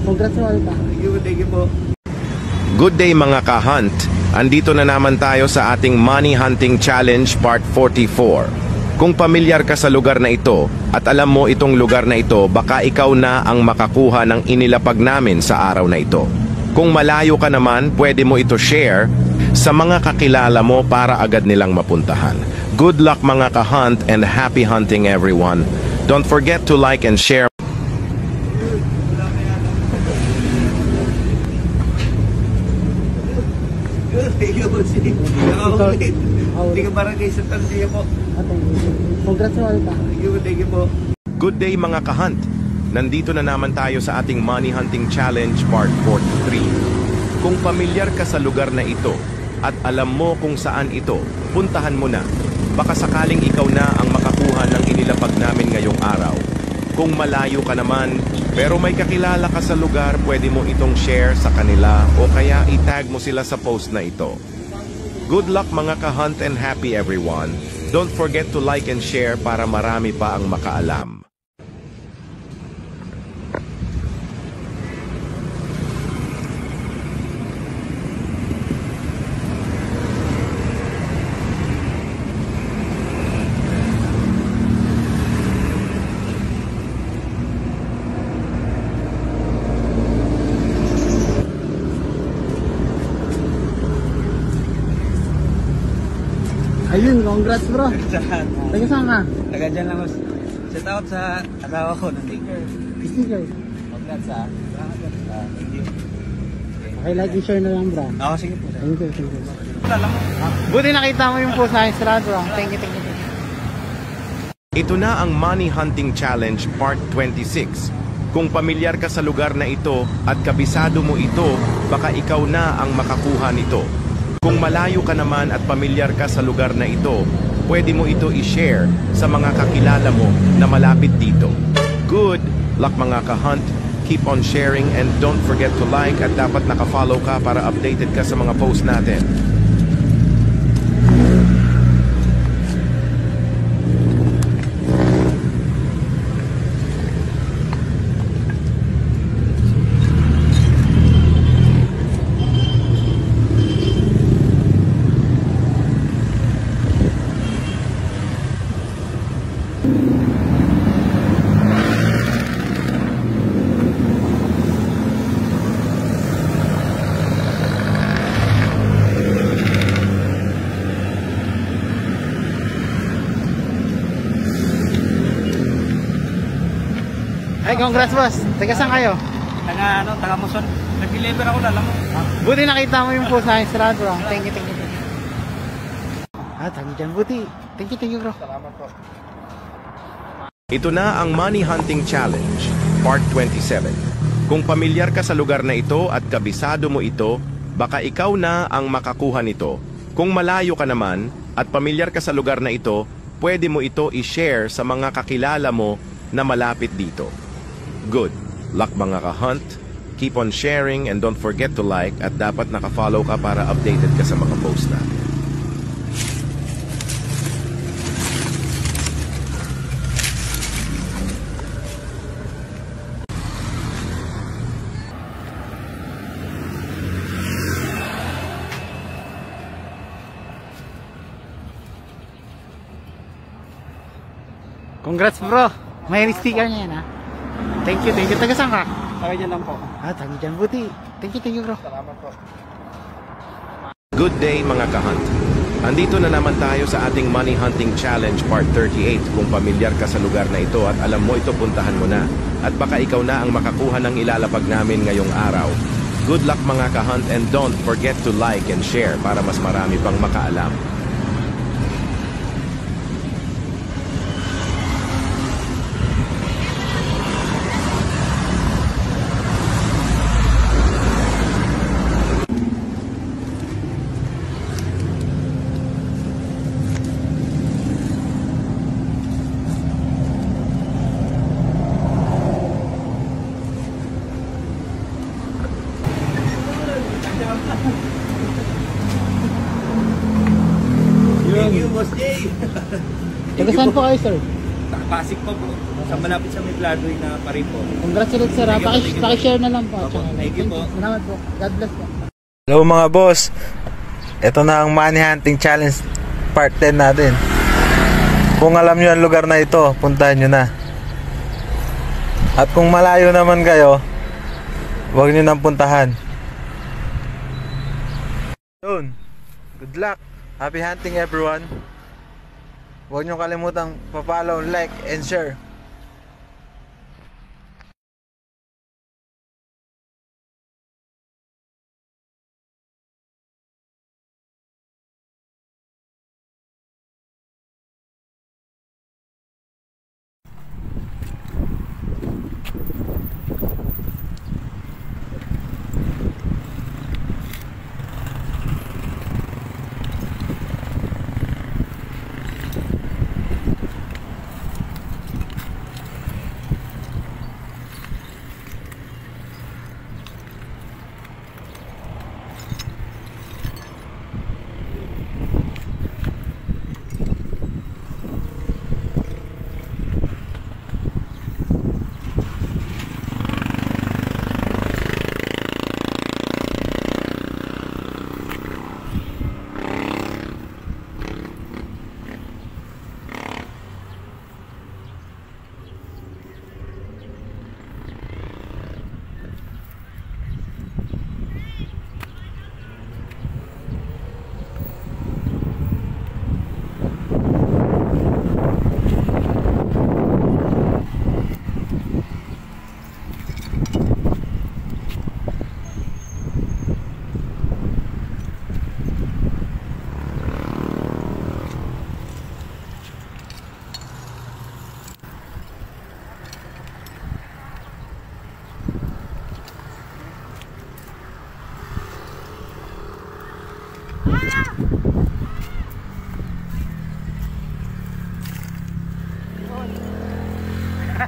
Congrats mo pa. Thank you po. Good day mga ka-hunt. Andito na naman tayo sa ating Money Hunting Challenge Part 44. Kung pamilyar ka sa lugar na ito at alam mo itong lugar na ito, baka ikaw na ang makakuha ng inilapag namin sa araw na ito. Kung malayo ka naman, pwede mo ito share sa mga kakilala mo para agad nilang mapuntahan. Good luck mga ka-hunt and happy hunting everyone. Don't forget to like and share. Hindi ka barangay sa Tansiya po. Congrats mo pa. Thank you po. Good day mga ka-hunt. Nandito na naman tayo sa ating Money Hunting Challenge Part 43. Kung pamilyar ka sa lugar na ito at alam mo kung saan ito, puntahan mo na. Baka sakaling ikaw na ang makakuha ng inilapag namin ngayong araw. Kung malayo ka naman, pero may kakilala ka sa lugar, pwede mo itong share sa kanila o kaya itag mo sila sa post na ito. Good luck mga ka-hunt and happy everyone. Don't forget to like and share para marami pa ang makaalam. Ayun, congrats bro. Taga saan ka? Taga dyan lang. Shout out sa asawa ko ng sticker. Sticker. Congrats ha. Thank you. Okay, like and share na lang bro. Oo, sige po. Thank you. Alam mo. Buti nakita mo yung post sa Instagram bro. Thank you. Ito na ang Money Hunting Challenge Part 26. Kung pamilyar ka sa lugar na ito at kabisado mo ito, baka ikaw na ang makakuha nito. Kung malayo ka naman at pamilyar ka sa lugar na ito, pwede mo ito i-share sa mga kakilala mo na malapit dito. Good luck mga ka-hunt. Keep on sharing and don't forget to like at dapat naka-follow ka para updated ka sa mga post natin. Ay, congrats boss. Taga saan kayo? Taga Muson. Nag-deliver ako, alam mo. Buti nakita mo yung post sa Instagram bro. Thank you. Thank you dyan. Buti. Thank you bro. Salamat po. Ito na ang Money Hunting Challenge, Part 27. Kung pamilyar ka sa lugar na ito at kabisado mo ito, baka ikaw na ang makakuha nito. Kung malayo ka naman at pamilyar ka sa lugar na ito, pwede mo ito i-share sa mga kakilala mo na malapit dito. Good luck mga ka-hunt. Keep on sharing and don't forget to like at dapat naka-follow ka para updated ka sa mga post natin. Congrats bro. May sticker niya yan ha. Thank you. Taga saan ka? Taga dyan lang po. Taga dyan. Buti. Thank you bro. Salamat po. Good day mga ka-hunt. Andito na naman tayo sa ating Money Hunting Challenge Part 38. Kung pamilyar ka sa lugar na ito at alam mo ito, puntahan mo na. At baka ikaw na ang makakuha ng ilalapag namin ngayong araw. Good luck mga ka-hunt and don't forget to like and share para mas marami pang makaalam. Thank you, Boss Jay. Taga saan po kayo, sir? Pasig po po. Sa malapit sa may Gladway na Paripo. Congrats ulit sir. Paki-share na lang po. Opo, thank you po. Salamat po. God bless po. Hello mga boss. Ito na ang Money Hunting Challenge Part 10 natin. Kung alam nyo ang lugar na ito, puntahan nyo na. At kung malayo naman kayo, huwag nyo nang puntahan. Yun. Good luck. Happy hunting everyone. Huwag nyo kalimutang pa-follow, like, and share.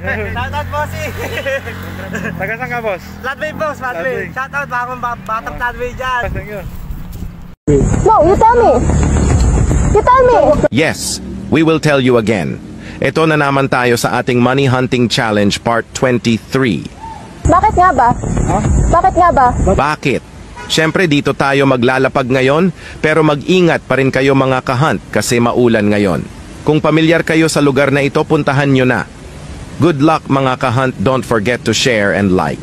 Shoutout bossy! Taga saan ka boss? Flatway boss, Flatway. Shoutout bagong batang Flatway dyan. Thank you. No, you tell me. You tell me. Yes, we will tell you again. Ito na naman tayo sa ating Money Hunting Challenge Part 23. Bakit nga ba? Bakit nga ba? Bakit? Siyempre dito tayo maglalapag ngayon, pero mag-ingat pa rin kayo mga kahunt kasi maulan ngayon. Kung pamilyar kayo sa lugar na ito, puntahan nyo na. Good luck mga kahunt, don't forget to share and like.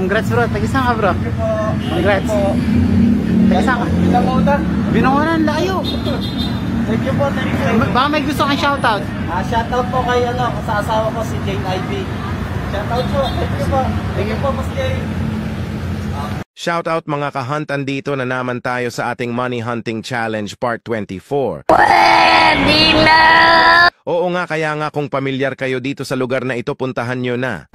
Congrats bro. Tagisang ka bro. Congrats. Tagisang ka. Binangonan, layo. Thank you po, thank you. Baka may gusto kang shoutout. Shoutout po kay sa asawa ko si Jane Ivy. Shoutout po, thank you po. Thank you po, Mas Jane. Shoutout mga kahunt, andito na naman tayo sa ating Money Hunting Challenge Part 24. Oo nga, kaya nga kung pamilyar kayo dito sa lugar na ito, puntahan nyo na.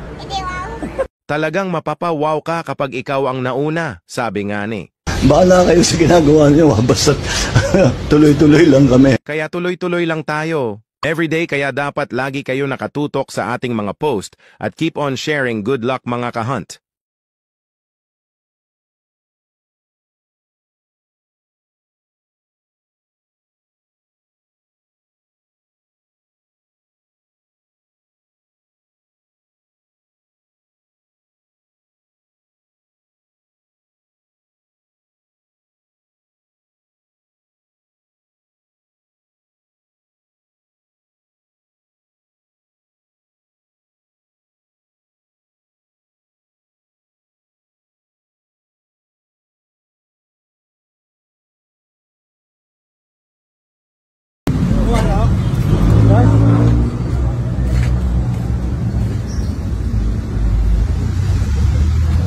Talagang mapapawaw ka kapag ikaw ang nauna, sabi nga ni. Bahala kayo sa ginagawa niyo, basta tuloy-tuloy lang kami. Kaya tuloy-tuloy lang tayo. Everyday kaya dapat lagi kayo nakatutok sa ating mga post at keep on sharing. Good luck mga kahunt.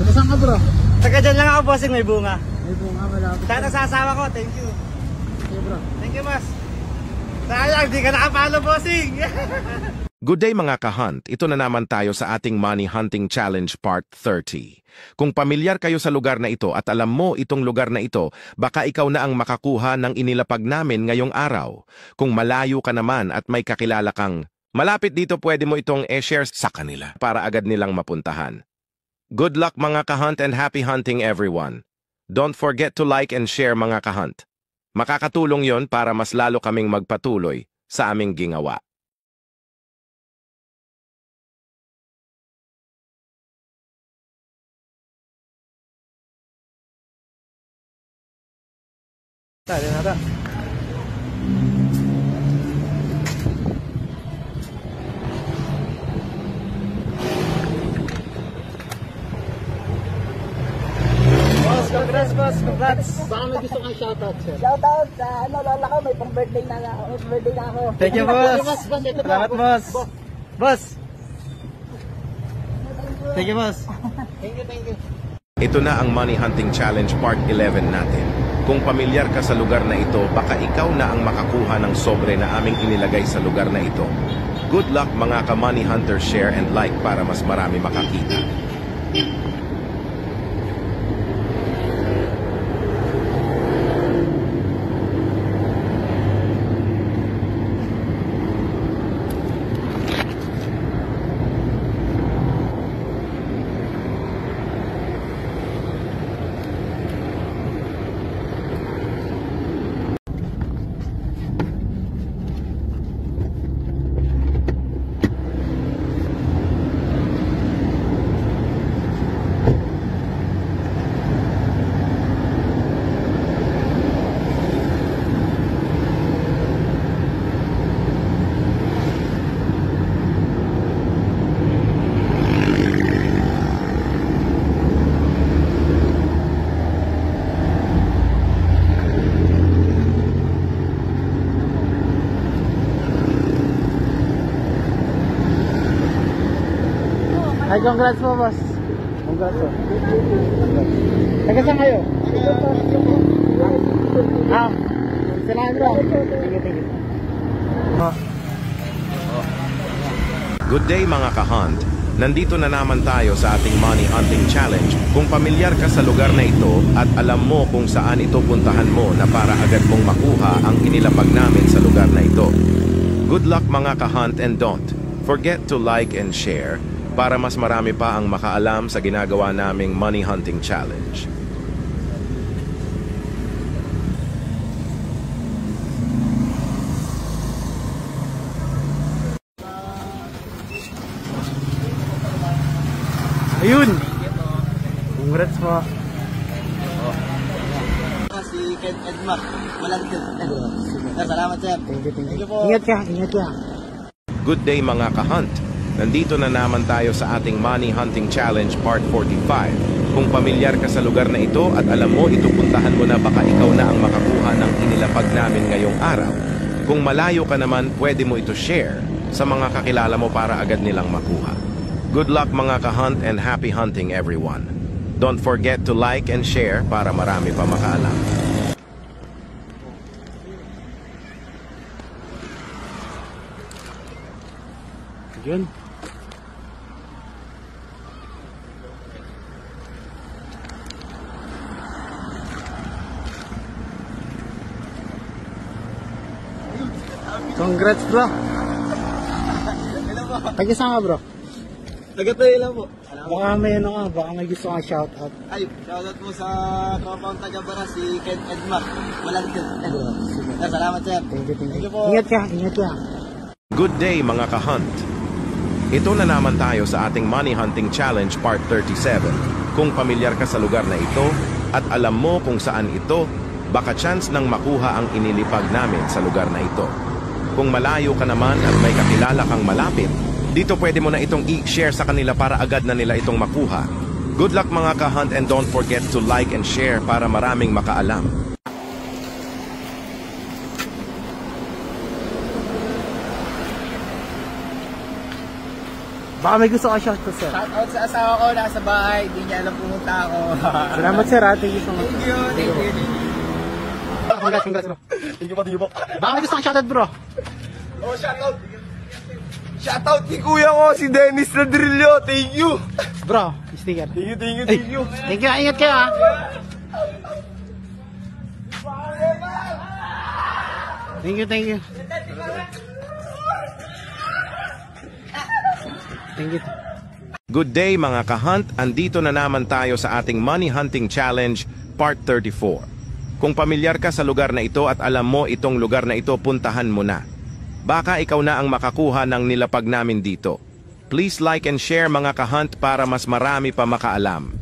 Tagisang ka bro. Taga dyan lang ako, bossing, may bunga. May bunga malapit. Shoutout sa asawa ko, thank you. Okay bro. Thank you, Mas. Sayang, di ka nakapalo, bossing. Good day mga ka-hunt, ito na naman tayo sa ating Money Hunting Challenge Part 30. Kung pamilyar kayo sa lugar na ito at alam mo itong lugar na ito, baka ikaw na ang makakuha ng inilapag namin ngayong araw. Kung malayo ka naman at may kakilala kang malapit dito, pwede mo itong e-share sa kanila para agad nilang mapuntahan. Good luck mga ka-hunt and happy hunting everyone. Don't forget to like and share mga ka-hunt. Makakatulong yon para mas lalo kaming magpatuloy sa aming gingawa. Tadi nada. Boss, congrats boss, congrats. Baka may gusto kang shoutout, sir. Shoutout sa lola ko, may pang-birthday na ako. Birthday na ako. Thank you boss. Ito po. Salamat boss. Boss. Thank you boss. Thank you. Ito na ang Money Hunting Challenge Part 11 natin. Kung pamilyar ka sa lugar na ito, baka ikaw na ang makakuha ng sobre na aming inilagay sa lugar na ito. Good luck mga ka-Money Hunter, share and like para mas marami makakita. Ay, congrats po, boss. Congrats po. Taga saan kayo? Salamat bro. Thank you. Good day mga ka-hunt. Nandito na naman tayo sa ating Money Hunting Challenge. Kung pamilyar ka sa lugar na ito at alam mo kung saan ito, puntahan mo na para agad mong makuha ang inilapag namin sa lugar na ito. Good luck mga ka-hunt and don't forget to like and share para mas marami pa ang makaalam sa ginagawa naming Money Hunting Challenge. Ayun. Congrats po. Si Ken Edmar, Malagkit. Salamat sir. Thank you po. Ingat ka. Good day mga ka-hunt. Nandito na naman tayo sa ating Money Hunting Challenge Part 45. Kung pamilyar ka sa lugar na ito at alam mo ito, puntahan mo na, baka ikaw na ang makakuha ng inilapag namin ngayong araw. Kung malayo ka naman, pwede mo ito share sa mga kakilala mo para agad nilang makuha. Good luck mga ka-hunt and happy hunting everyone. Don't forget to like and share para marami pa makaalam. Yun. Congrats bro. Taga saan ka bro? Taga-tayo lang po. Baka may gusto kang shoutout. Ay, shoutout po sa tropang taga-bara si Ken Edmar, Malagkit. Salamat sir. Thank you po. Ingat ka. Good day mga ka-hunt. Ito na naman tayo sa ating Money Hunting Challenge Part 37. Kung pamilyar ka sa lugar na ito at alam mo kung saan ito, baka chance nang makuha ang inilipag namin sa lugar na ito. Kung malayo ka naman at may kakilala kang malapit, dito pwede mo na itong i-share sa kanila para agad na nila itong makuha. Good luck mga ka-hunt and don't forget to like and share para maraming makaalam. Baka may gusto kang shoutout sir. Shoutout sa asawa ko, nasa bahay, hindi niya alam pumunta ako. Salamat sir ha. Thank you so much. Thank you. Congrats bro. Thank you po. Baka may gusto kang shoutout bro. Oh, shoutout. Shoutout kay kuya ko, si Dennis Ladrillo. Thank you. Bro, sticker. Thank you. Thank you. Ingat kayo ha. Thank you. Thank you. Good day mga ka-hunt, andito na naman tayo sa ating Money Hunting Challenge Part 34. Kung pamilyar ka sa lugar na ito at alam mo itong lugar na ito, puntahan mo na. Baka ikaw na ang makakuha ng nilapag namin dito. Please like and share mga ka-hunt para mas marami pa makaalam.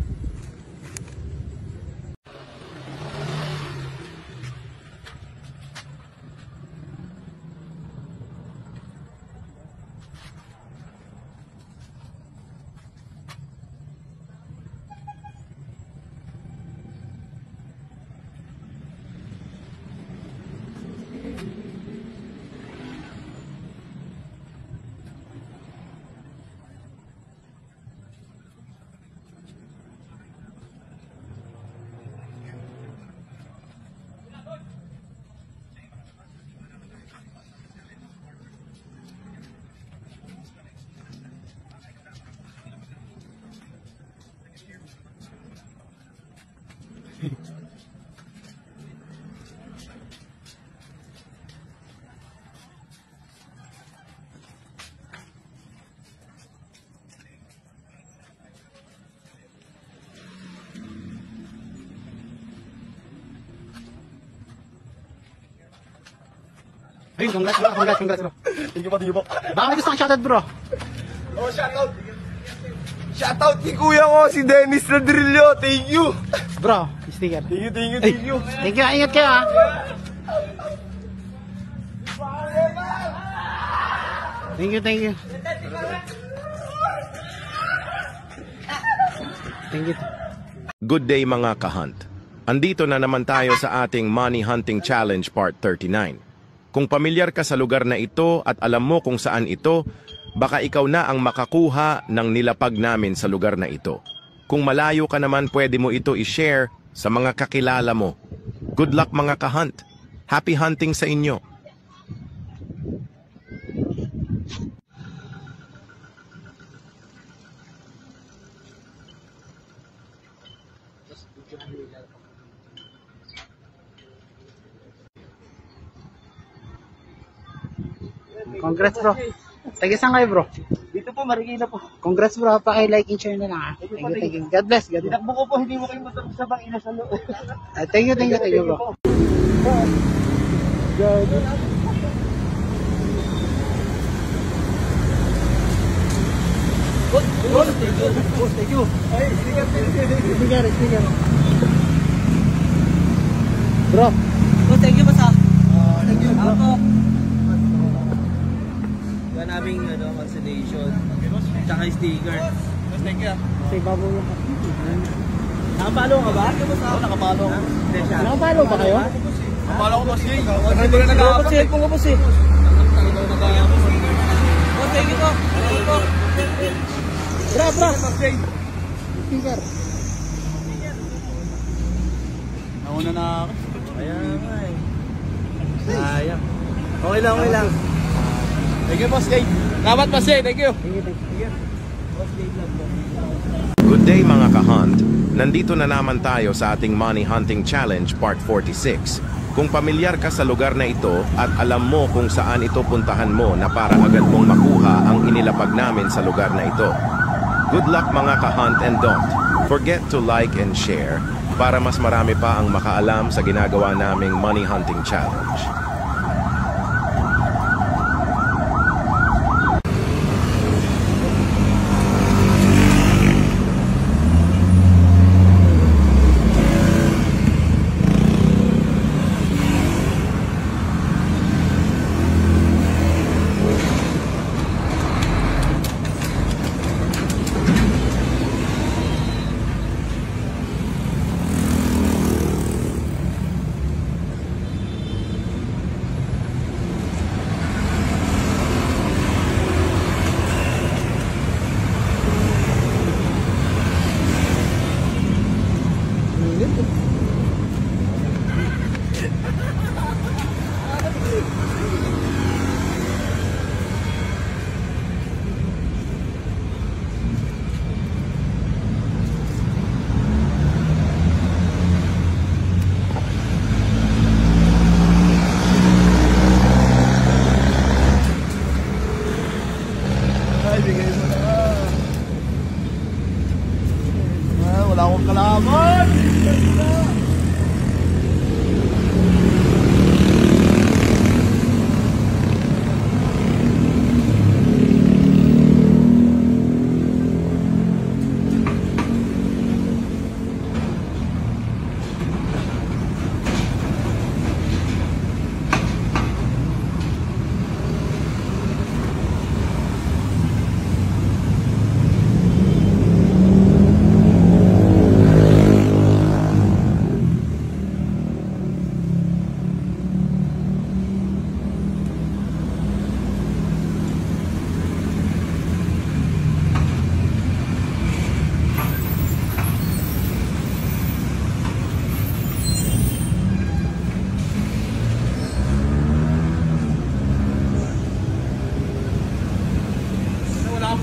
Ayun, congrats bro. Thank you po. Baka may gusto kang shoutout bro. Oh, shoutout. Shoutout kay kuya ko, si Dennis Ladrillo. Thank you. Bro, sticker. Thank you. Thank you, ingat kayo ha. Thank you. Thank you. Good day mga ka-hunt. Andito na naman tayo sa ating Money Hunting Challenge Part 39. Kung pamilyar ka sa lugar na ito at alam mo kung saan ito, baka ikaw na ang makakuha ng nilapag namin sa lugar na ito. Kung malayo ka naman, pwede mo ito i-share sa mga kakilala mo. Good luck mga ka-hunt. Happy hunting sa inyo. Congrats bro. Taga-saan kayo bro? Dito po, Marikina po. Congrats bro, paki-like and share na lang ha. Thank you. God bless. Tinakbo ko po, hindi mo kayo matapos sa bang ina sa loob. Thank you bro. Thank you. Ay, Sticker. Bro. thank you basta. Thank you bro. Yan naming consolation. Tsaka sticker. Thank you. Sa ibabaw lang. Nakapalo ka ba? Oo, nakapalo. Nakapalo ba kayo? Nakapalo ko boss Jay. Hindi ko na nag-update ko boss eh. Boss, thank you po. Bro. Sticker. Nauna na ako. Ayan nga eh. Sayang. Okay lang. Thank you boss Jay. Kamat boss Jay, thank you. Good day mga ka-hunt. Nandito na naman tayo sa ating Money Hunting Challenge Part 46. Kung pamilyar ka sa lugar na ito at alam mo kung saan ito, puntahan mo na para agad mong makuha ang inilapag namin sa lugar na ito. Good luck mga ka-hunt and don't forget to like and share para mas marami pa ang makaalam sa ginagawa naming Money Hunting Challenge. wala akong kalaban.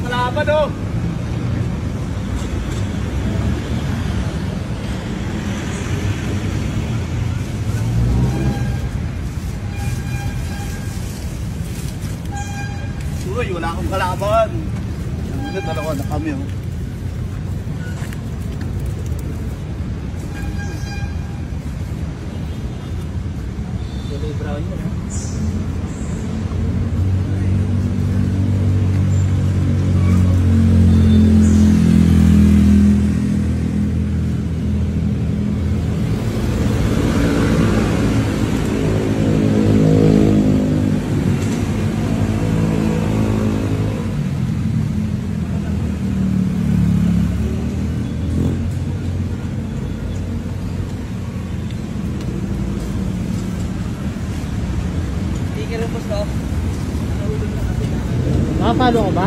Kalaban oh. Uy, wala akong kalaban. Ang dalawa na kami oh. Kulay brown yun ha. Nakapalo ka ba?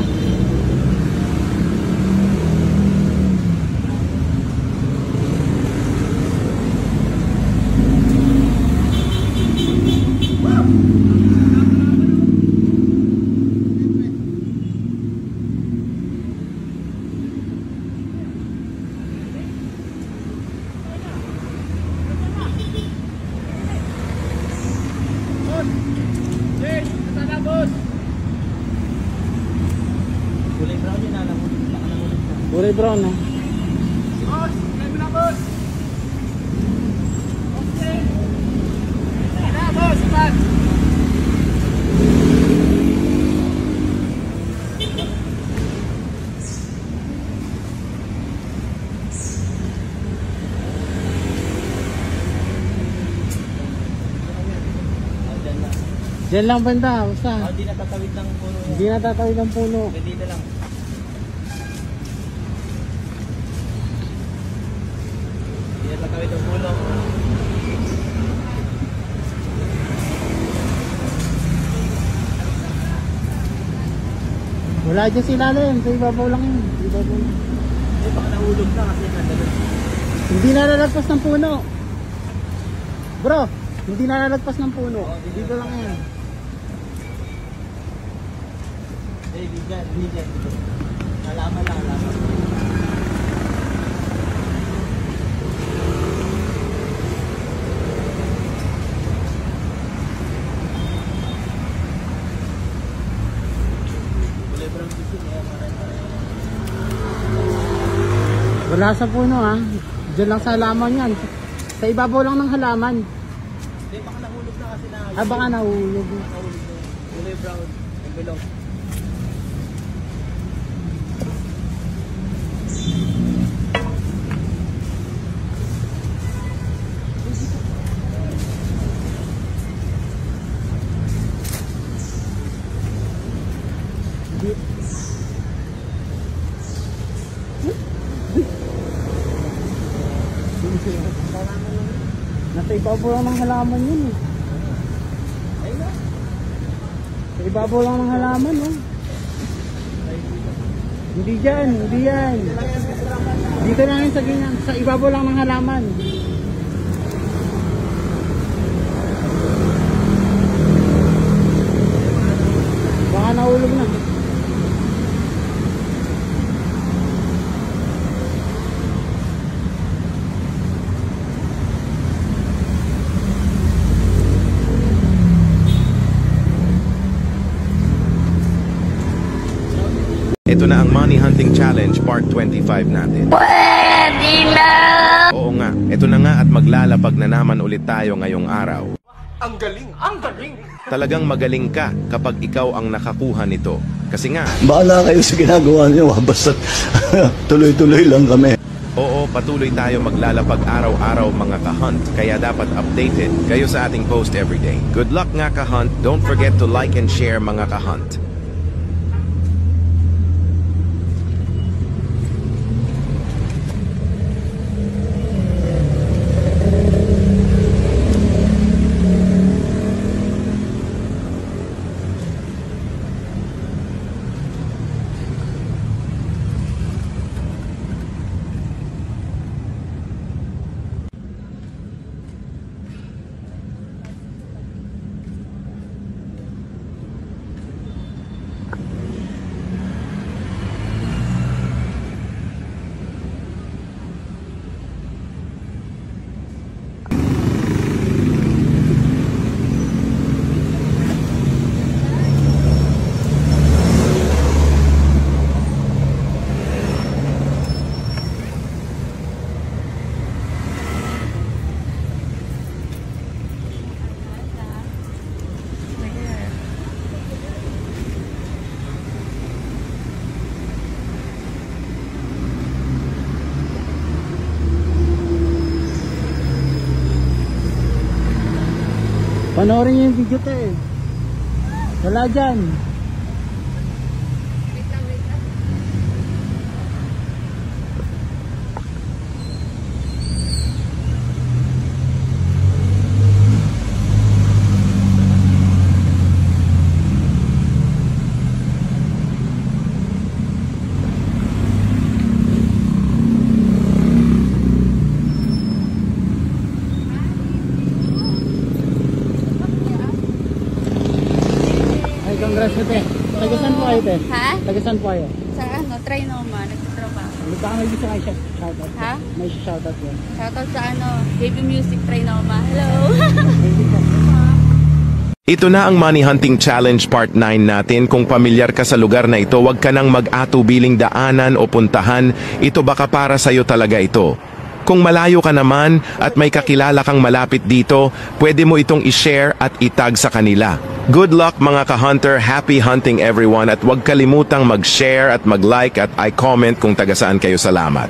Kulay brown yun, nalamulog na. Kulay brown no? Boss, kaya mo na boss. Okay. Kaya boss, man. Diyan lang banda, basta. Hindi natatawid ng puno yan. Hindi natatawid ang puno. Dito lang. Hindi natatawid ang puno. Wala dyan si ilalim, sa ibabaw lang yun. Sa ibabaw lang. Eh, baka nahulog na kasi nandun. Hindi nalalagpas ng puno. Bro, hindi nalalagpas ng puno. Dito lang yan. Eh, di dyan. Halaman lang, halaman. Kulay brown kasi niya, Wala sa puno ha. Diyan lang sa halaman yan. Sa ibabaw lang ng halaman. Hindi, baka nahulog na kasi na. Ah, baka nahulog. Nahulog na. Kulay brown, envelope. Nasa ibabaw lang ng halaman yun eh. Sa ibabaw lang ng halaman oh. Hindi dyan, hindi yan. Dito lang yun sa ganyan. Sa ibabaw lang ng halaman. Baka nahulog na. Ito na ang Money Hunting Challenge Part 25 natin. Pwede na! Ito na nga at maglalapag na naman ulit tayo ngayong araw. Ang galing! Ang galing! Talagang magaling ka kapag ikaw ang nakakuha nito. Kasi nga, Bahala kayo sa ginagawa niyo, basta tuloy-tuloy lang kami. oo, patuloy tayo maglalapag araw-araw mga ka-hunt, kaya dapat updated kayo sa ating post everyday. Good luck nga ka-hunt, don't forget to like and share mga ka-hunt. Panoorin niyo yung video to eh. Wala dyan. Congrats mo, te. Tagasan po kayo, te? Ha? Tagasan po kayo? Sa ano, Trinoma, nagtatrabaho. Baka may gusto kayo shoutout. Ha? May shoutout yun. Shoutout sa ano, Baby Music Trinoma. Hello! Ito na ang Money Hunting Challenge Part 9 natin. Kung pamilyar ka sa lugar na ito, huwag ka nang mag-atubiling daanan o puntahan. Ito baka para sa'yo talaga ito. Kung malayo ka naman at may kakilala kang malapit dito, pwede mo itong i-share at itag sa kanila. Good luck mga ka-hunter, happy hunting everyone at huwag kalimutang mag-share at mag-like at i-comment kung taga saan kayo. Salamat.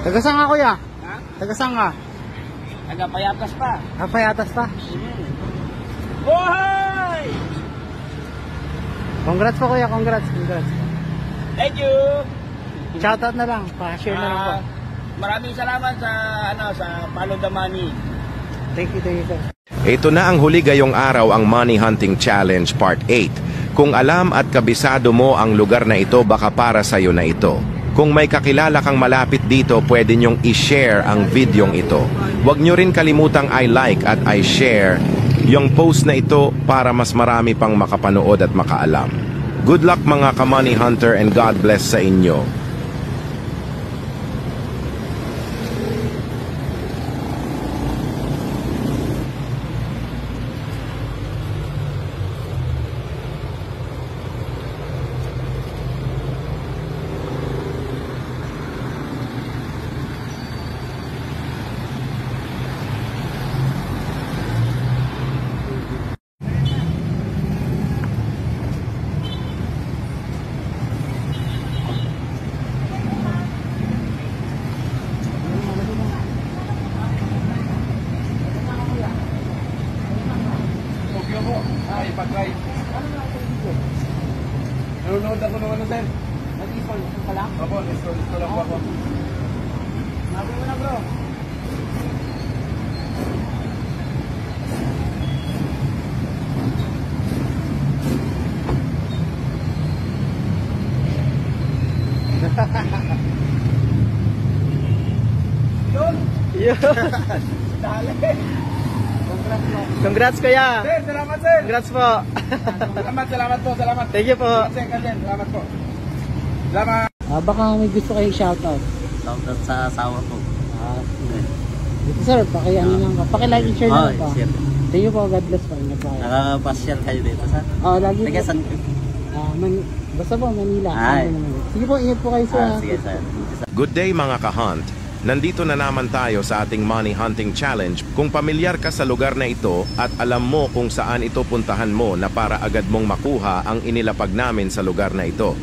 Tagasang ka, kuya? Tagasang ka? Taga-Payatas pa. Payatas pa? Boy! Congrats po, kuya. Congrats. Thank you! Shoutout na lang. Pa-share na lang po. Maraming salamat sa sa Follow the Money. Thank you, sir. Ito na ang huli gayong araw ang Money Hunting Challenge Part 8. Kung alam at kabisado mo ang lugar na ito, baka para sa'yo na ito. Kung may kakilala kang malapit dito, pwede nyong i-share ang videong ito. Huwag nyo rin kalimutang i-like at i-share yung post na ito para mas marami pang makapanood at makaalam. Good luck mga ka-Money Hunter and God bless sa inyo. nanonood ako ng ano, sir. Nag-install ka lang? Opo, install lang po ako. Sabi mo na bro. Yun! Dali! Congrats kuya. Sir, salamat sir! Congrats po. Salamat po, salamat. Thank you po. Salamat po. Salamat. Baka may gusto kayong shoutout. Shoutout sa asawa ko. Dito sir, pakiano lang ka. Paki-like and share Oh, lang pa. share. Thank you po, God bless po. Ingat po kayo. Nakapasyal kayo dito sa? Lagi po. Taga San Basta po, Manila. Ay. Sige po, ingat po kayo sir. Sige sir. Good day mga ka-hunt! Nandito na naman tayo sa ating Money Hunting Challenge. Kung pamilyar ka sa lugar na ito at alam mo kung saan ito puntahan mo na para agad mong makuha ang inilapag namin sa lugar na ito.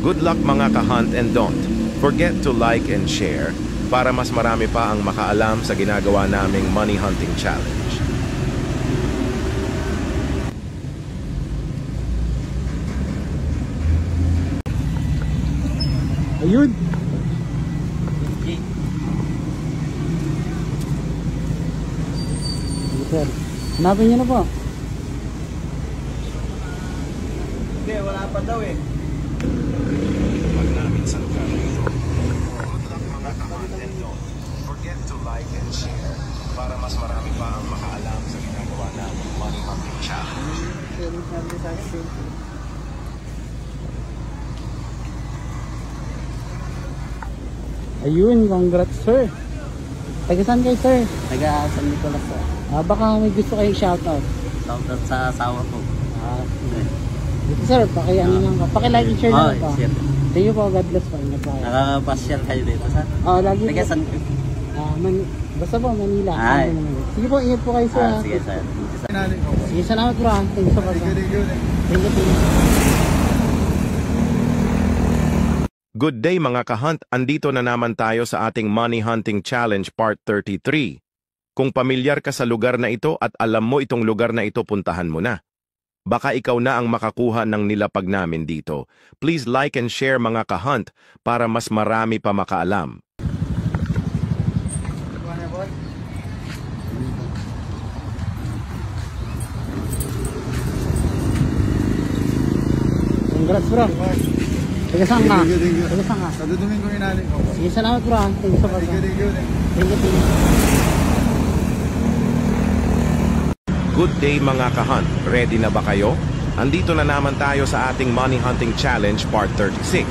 Good luck mga ka-hunt and don't forget to like and share para mas marami pa ang makaalam sa ginagawa naming Money Hunting Challenge. Ayun. Sir, hanapin niyo na po. Hindi, wala pa daw eh. Pag namin sa lugar na ito. Good luck mga ka-hunt and don't forget to like and share para mas marami pa ang makaalam sa ginagawa naming Money Hunting Challenge. Ayun, congrats sir. Taga saan kayo sir? Taga San Nicolas sir. Baka may gusto kayong shoutout. Shoutout sa asawa ko. Dito sir, pakiano lang ka. Paki-like and share Oh, lang pa. share. Thank you po, God bless po. Ingat po kayo. Nakapasyal kayo dito sa? Lagi Taga po. San Basta po, Manila. Ay. Sige po, ingat po kayo sir. Sige sir. Sige, salamat bro. Thank you so much. Thank you. Good day mga ka-hunt, andito na naman tayo sa ating Money Hunting Challenge Part 33. Kung pamilyar ka sa lugar na ito at alam mo itong lugar na ito, puntahan mo na. Baka ikaw na ang makakuha ng nilapag namin dito. Please like and share mga ka-hunt para mas marami pa makaalam. Congrats bro. Taga saan ka? Taga saan ka? Naduduming ko inanin ko. Sige, salamat bro. Thank you so much. Thank you. Good day mga ka-hunt, ready na ba kayo? Andito na naman tayo sa ating Money Hunting Challenge Part 36.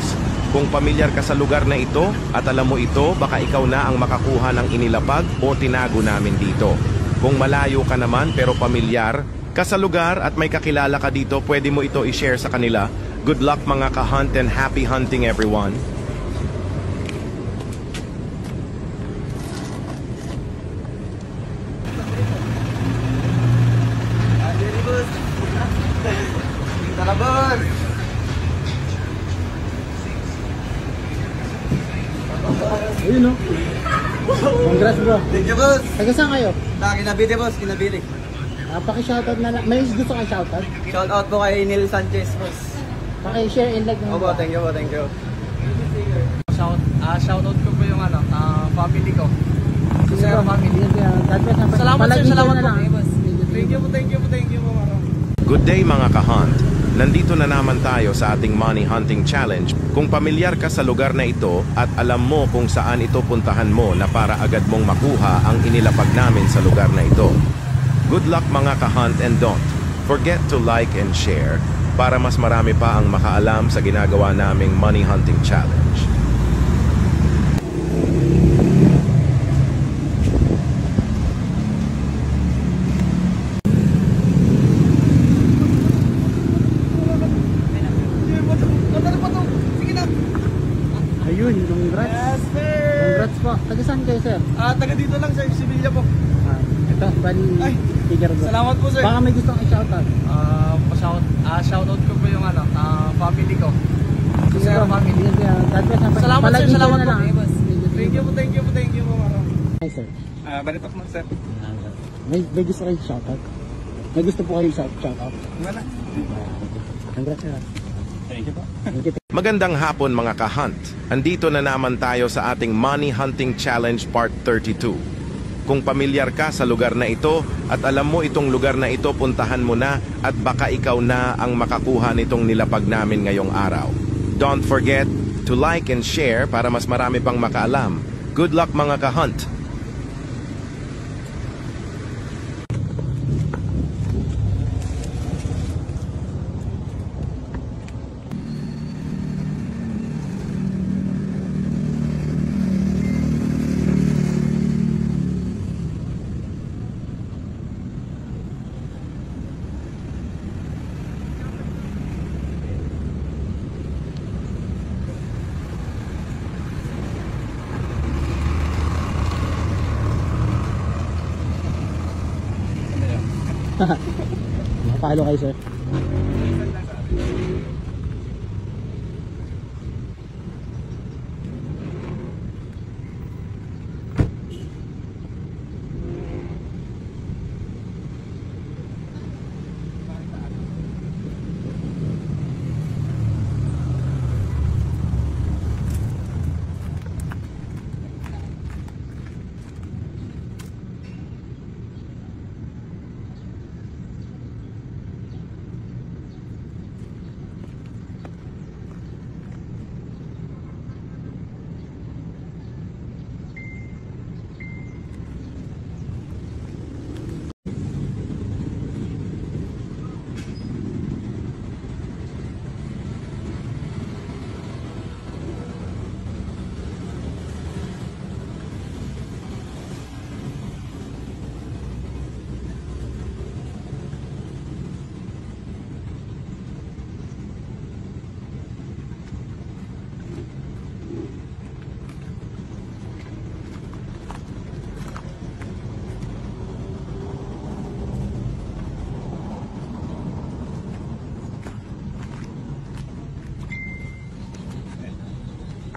Kung pamilyar ka sa lugar na ito at alam mo ito, baka ikaw na ang makakuha ng inilapag o tinago namin dito. Kung malayo ka naman pero pamilyar ka sa lugar at may kakilala ka dito, pwede mo ito i-share sa kanila. Good luck mga ka-hunt and happy hunting everyone. Talabon! Ayun o. Congrats bro. Thank you boss! Taga saan kayo? Kinabili boss, kinabili. Paki-shoutout na lang. May gusto kang shoutout? Shout out po kay Neil Sanchez boss. Paki-share and like Opo, thank you po, thank you. Shoutout ko po yung family ko. Sir, family. Salamat sir, salamat po. Thank you po, thank you po, thank you po. Good day mga ka-hunt. Nandito na naman tayo sa ating Money Hunting Challenge. Kung pamilyar ka sa lugar na ito at alam mo kung saan ito puntahan mo na para agad mong makuha ang inilapag namin sa lugar na ito. Good luck mga ka-hunt and don't forget to like and share para mas marami pa ang makaalam sa ginagawa naming Money Hunting Challenge. Ayun, congrats. Yes, sir! Congrats po. Taga saan kayo sir? Taga dito lang sa Sevilla po. Ito, bali, Ay, figure ko. Salamat po sir. Baka may gusto kang shoutout. Shoutout ko po yung family ko. Sige bro, family. God bless. Salamat sir, salamat po. Thank you po, thank you po, thank you po. Hi sir. Balitak mo sir. May gusto kayong shoutout? May gusto po kayong shoutout? Wala. Congrats sir. Magandang hapon mga ka-hunt. Andito na naman tayo sa ating Money Hunting Challenge Part 32. Kung pamilyar ka sa lugar na ito at alam mo itong lugar na ito, puntahan mo na at baka ikaw na ang makakuha nitong nilapag namin ngayong araw. Don't forget to like and share para mas marami pang makaalam. Good luck mga ka-hunt! Nakapalo kayo, sir.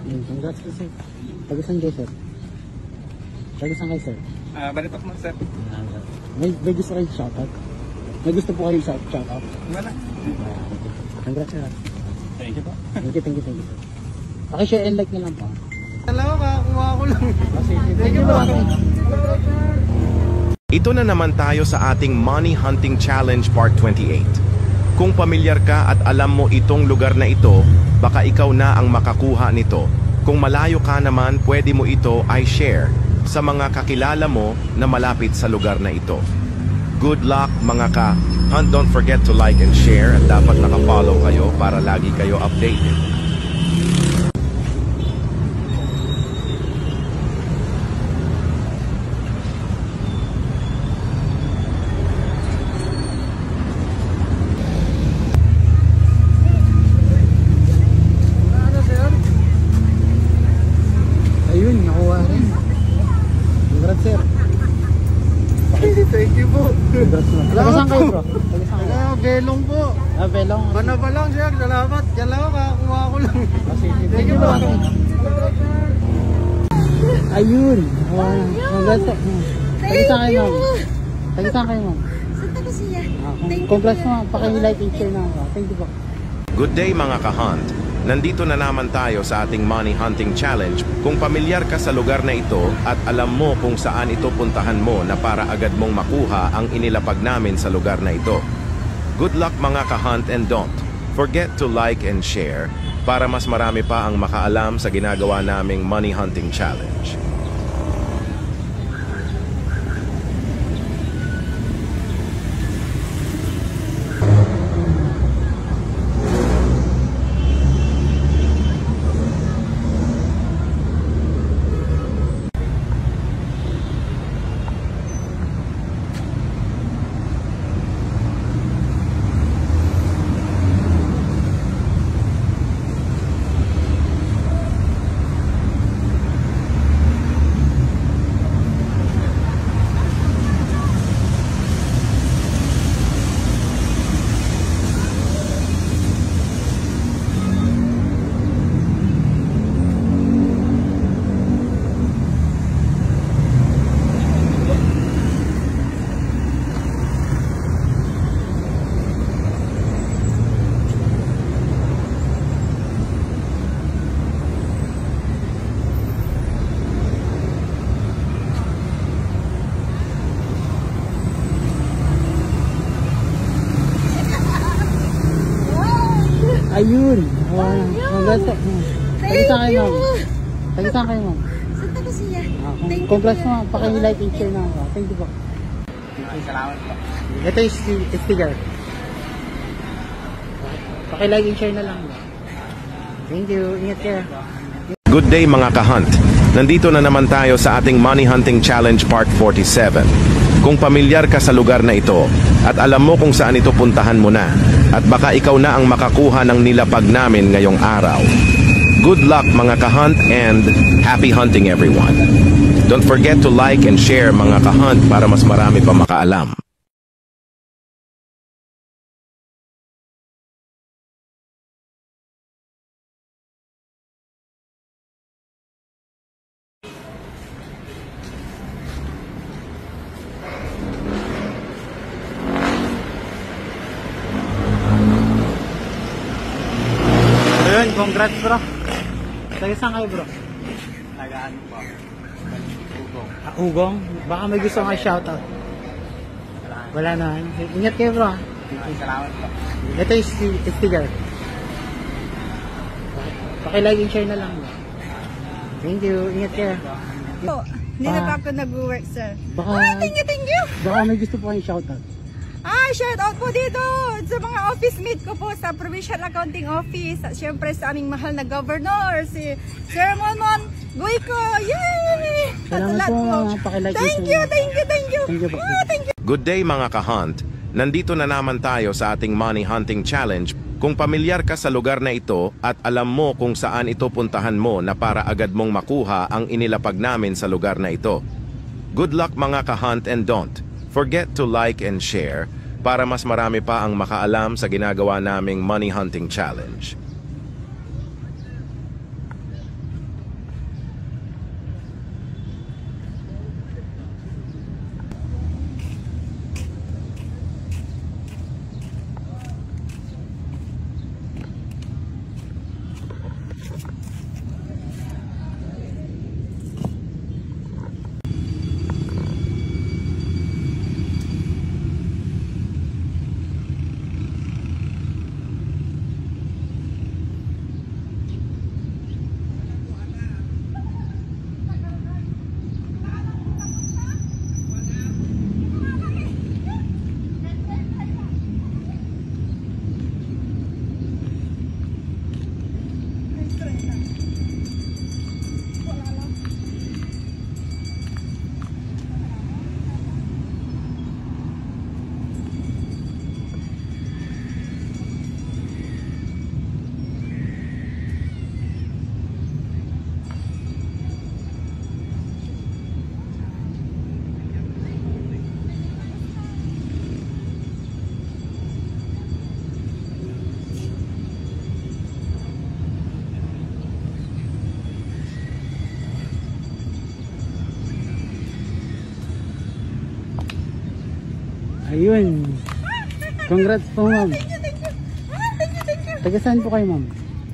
Congrats po, sir. Taga-saan kayo, sir? Taga-saan kayo, sir? Balitok mo, sir. May gusto kayo shoutout? May gusto po kayo shoutout? Wala. Congrats, sir. Thank you po. Thank you, sir. Paki-share and like na lang po. Dalawa ka, kumuha ko lang. Thank you po. Ito na naman tayo sa ating Money Hunting Challenge Part 28. Kung pamilyar ka at alam mo itong lugar na ito, baka ikaw na ang makakuha nito. Kung malayo ka naman, pwede mo ito i-share sa mga kakilala mo na malapit sa lugar na ito. Good luck mga ka-hunt. Don't forget to like and share at dapat nakafollow kayo para lagi kayo updated. Ayun, nakuha rin. Congrats, sir. Thank you po. Congrats, sir. Taga-saan kayo, bro? Taga-saan kayo? Belong po. Belong. Bana pa lang, sir. Salamat. Dalawa ka, kumuha ko lang. Thank you, bro. Ayun. Congrats, sir. Taga-saan kayo, ma'am? Taga-saan kayo, ma'am? Santa Lucia. Congrats, ma'am. Paki-like and share na ako. Thank you po. Good day mga ka-hunt. Nandito na naman tayo sa ating Money Hunting Challenge. Kung pamilyar ka sa lugar na ito at alam mo kung saan ito, puntahan mo na para agad mong makuha ang inilapag namin sa lugar na ito. Good luck mga ka-hunt and don't forget to like and share para mas marami pa ang makaalam sa ginagawa naming Money Hunting Challenge. Ayun. Congrats po. Thank you. Tagisan kayo, ma'am. Santa Lucia. Thank you. Congrats mo. Paki-like and share na ako. Thank you po. Salamat po. Ito yung sticker. Paki-like and share na lang. Thank you. Ingat kayo. Good day mga ka-hunt. Nandito na naman tayo sa ating Money Hunting Challenge Part 47. Kung pamilyar ka sa lugar na ito at alam mo kung saan ito, puntahan mo na. At baka ikaw na ang makakuha ng nilapag namin ngayong araw. Good luck mga ka-hunt and happy hunting everyone. Don't forget to like and share mga ka-hunt para mas marami pa makaalam. Ayun, congrats bro. Tagisan kayo bro. Tagaan po. Ugong. Ugong? Baka may gusto nga shoutout. Wala na. Ingat kayo bro. Salamat po. Ito yung sticker. Paki-like and share na lang. Thank you. Ingat kayo. Po, hindi na pa ako nag-work, sir. Baka, Thank you. baka may gusto po kayong shoutout. Shout out po dito sa mga office mate ko po sa Provincial Accounting Office at syempre sa aming mahal na governor, si Sir Monmon Guico. Yay! Salamat po. Paki-like and Thank share. you. Thank you po. Thank you. Good day mga ka-hunt. Nandito na naman tayo sa ating Money Hunting Challenge. Kung pamilyar ka sa lugar na ito at alam mo kung saan ito, puntahan mo na para agad mong makuha ang inilapag namin sa lugar na ito. Good luck mga ka-hunt and don't forget to like and share para mas marami pa ang makaalam sa ginagawa naming Money Hunting Challenge. Ayun. Congrats po ma'am. Thank you. Tagasaan po kayo ma'am?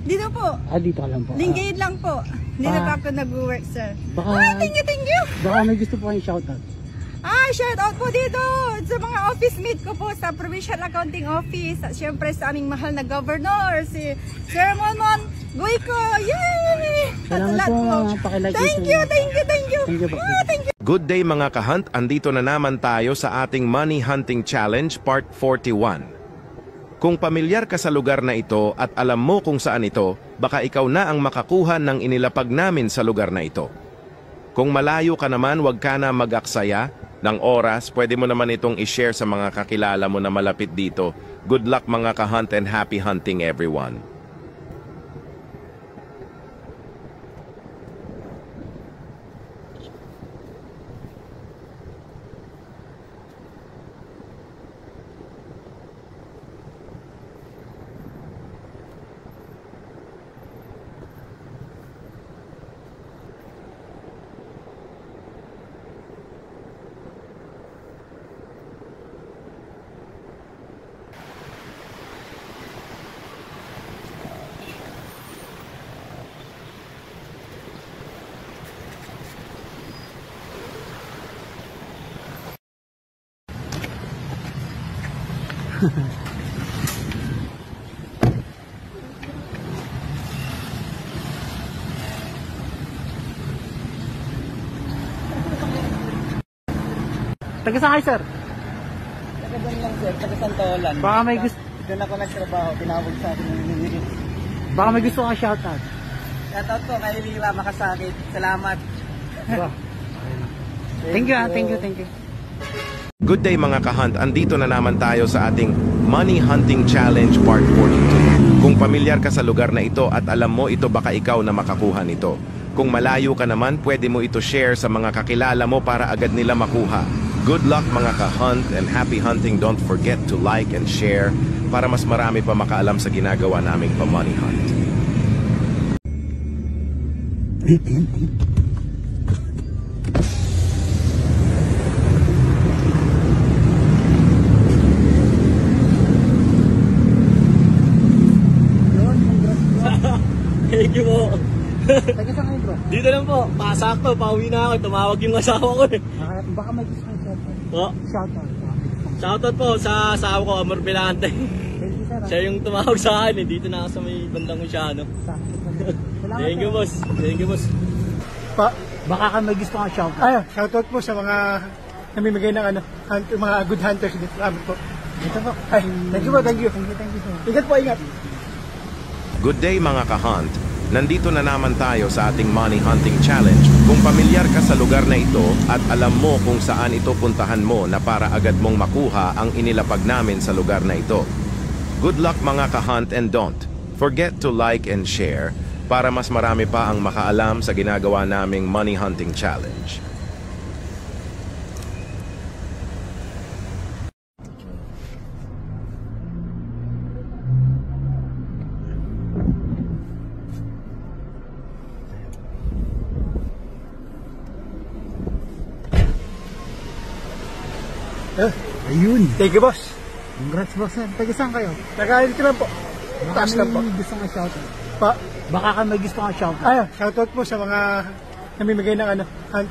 Dito po. Dito ka lang po. Linggayid lang po. Hindi na pa ako nag-work, sir. Baka, Thank you. baka may gusto po kayong shoutout. Shout out po dito sa mga office mate ko po sa Provincial Accounting Office at syempre sa aming mahal na governor, si Sir Monmon Guico. Yay! Salamat po. Paki-like and Thank share. you. Thank you po. Thank you. Good day mga ka-hunt, andito na naman tayo sa ating Money Hunting Challenge Part 41. Kung pamilyar ka sa lugar na ito at alam mo kung saan ito, baka ikaw na ang makakuha ng inilapag namin sa lugar na ito. Kung malayo ka naman, wag ka na mag-aksaya ng oras, pwede mo naman itong i-share sa mga kakilala mo na malapit dito. Good luck mga ka-hunt and happy hunting everyone. Taga saan kayo, sir? Taga doon lang sir, taga Santolan. Baka may gusto, Doon ako nagtrabaho, tinawag sa akin ng nililip. baka may gusto kang shoutout. Shoutout po kay Lira Makasakit. Salamat. Thank you, thank you, thank you. Good day mga kahunt, andito na naman tayo sa ating Money Hunting Challenge Part 42. Kung pamilyar ka sa lugar na ito at alam mo ito, baka ikaw na makakuha nito. Kung malayo ka naman, pwede mo ito share sa mga kakilala mo para agad nila makuha. Good luck mga kahunt and happy hunting. Don't forget to like and share para mas marami pa makaalam sa ginagawa naming pa-money hunt. Thank you po. Taga saan kayo, bro? Dito lang po, pasakto, pauwi na ako. Tumawag yung asawa ko eh. Baka may gusto kang shoutout. Po. Shoutout. Shoutout po sa asawa ko, Amor Belante. Thank you, sir. Siya yung tumawag sa akin eh. Dito na ako sa may bandang Masyano. Salamat, Thank you, sir. boss. Thank you, boss. Baka ka may gusto kang shoutout. Ay, shoutout po sa mga namimigay ng mga good hunters dito. Salamat po. Ito po. Ay, thank you po, thank you. Thank you, sir. Ingat po, ingat. Good day mga kahunt. Nandito na naman tayo sa ating Money Hunting Challenge. Kung pamilyar ka sa lugar na ito at alam mo kung saan ito puntahan mo na para agad mong makuha ang inilapag namin sa lugar na ito. Good luck mga kahunt and don't forget to like and share para mas marami pa ang makaalam sa ginagawa naming Money Hunting Challenge. Ayun. Thank you, boss. Congrats, boss, sir. Taga saan kayo? Nakalit lang po. Baka Taas lang po. may gusto kang shoutout. Pa, Baka ka may gusto kang shoutout. ay, shoutout po sa mga namimigay ng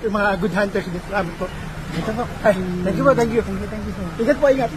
mga good hunters dito. Salamat po. Ito po. Ay, thank you po, thank you. Thank you, sir. Ingat po, ingat.